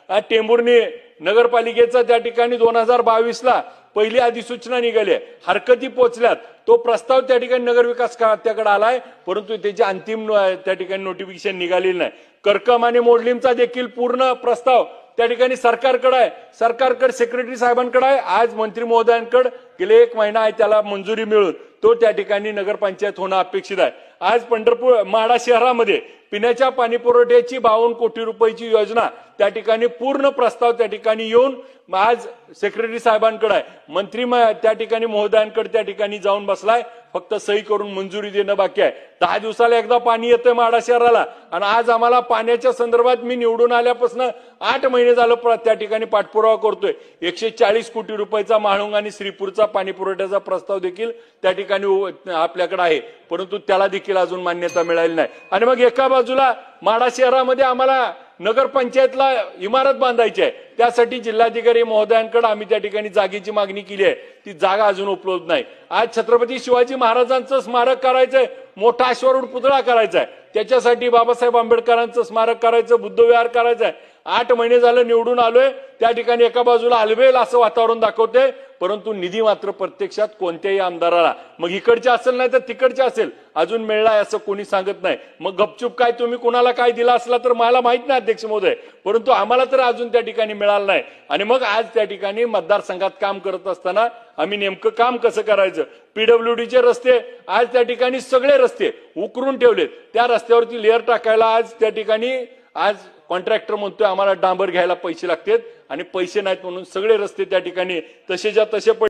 टेंभुर्णी नगरपालिकेचा त्या ठिकाणी 2022ला पहिली अधिसूचना निघाली आहे, हरकती पोचल्यात, तो प्रस्ताव त्या ठिकाणी नगरविकास खात्याकडे आलाय, परंतु त्याची अंतिम त्या ठिकाणी नोटिफिकेशन निघालेली नाही। करकम आणि मोडलीमचा देखील पूर्ण प्रस्ताव त्या ठिकाणी सरकारकडे आहे, सरकारकडे सेक्रेटरी साहेबांकडे आहे। आज मंत्री महोदयांकडे गेले 1 महिना आहे त्याला मंजुरी मिळून तो त्या ठिकाणी नगरपंचायत होणं अपेक्षित आहे। आज पंढरपूर माढा शहरामध्ये पिण्याच्या पाणी पुरवठ्याची 52 कोटी रुपयाची योजना त्या ठिकाणी पूर्ण प्रस्ताव त्या ठिकाणी येऊन आज सेक्रेटरी साहेबांकडे आहे, मंत्री त्या ठिकाणी महोदयांकडे त्या ठिकाणी जाऊन बसलाय, फक्त सही करून मंजुरी देणं बाकी आहे। 10 दिवसाला एकदा पाणी येतंय माढा शहराला आणि आज आम्हाला पाण्याच्या संदर्भात मी निवडून आल्यापासून 8 महिने झालं त्या ठिकाणी पाठपुरावा करतोय। 140 कोटी रुपयाचा म्हाळुंग आणि श्रीपूरचा पाणी पुरवठ्याचा प्रस्ताव देखील त्या ठिकाणी आपल्याकडे आहे, परंतु त्याला देखील अजून मान्यता मिळाली नाही। आणि मग एका बाजूला माढा शहरामध्ये आम्हाला नगरपंचायतला इमारत बांधायची आहे, त्यासाठी जिल्हाधिकारी महोदयांकडे आम्ही त्या ठिकाणी जागेची मागणी केली आहे, ती जागा अजून उपलब्ध नाही। आज छत्रपती शिवाजी महाराजांचं स्मारक करायचंय, मोठा अश्वारूढ पुतळा करायचा आहे, त्याच्यासाठी बाबासाहेब आंबेडकरांचं स्मारक करायचं, बुद्धविहार करायचं आहे। 8 महिने झालं निवडून आलोय, त्या ठिकाणी एका बाजूला हलवेल असं वातावरण दाखवते, परंतु निधी मात्र प्रत्यक्षात कोणत्याही आमदाराला, मग इकडचे असेल नाही तर तिकडचे असेल, अजून मिळलाय असं कोणी सांगत नाही। मग गपचूप काय तुम्ही कुणाला काय दिला असला तर मला माहित नाही अध्यक्ष महोदय, परंतु आम्हाला तर अजून त्या ठिकाणी मिळालं नाही। आणि मग आज त्या ठिकाणी मतदारसंघात काम करत असताना आम्ही नेमकं काम कसं करायचं, पीडब्ल्यूडीचे रस्ते आज त्या ठिकाणी सगळे रस्ते उकरून ठेवलेत, त्या रस्त्यावरती लेअर टाकायला आज त्या ठिकाणी आज कॉन्ट्रॅक्टर म्हणतोय आम्हाला डांबर घ्यायला पैसे लागतात आणि पैसे नाहीत म्हणून सगळे रस्ते त्या ठिकाणी तसेच्या तसे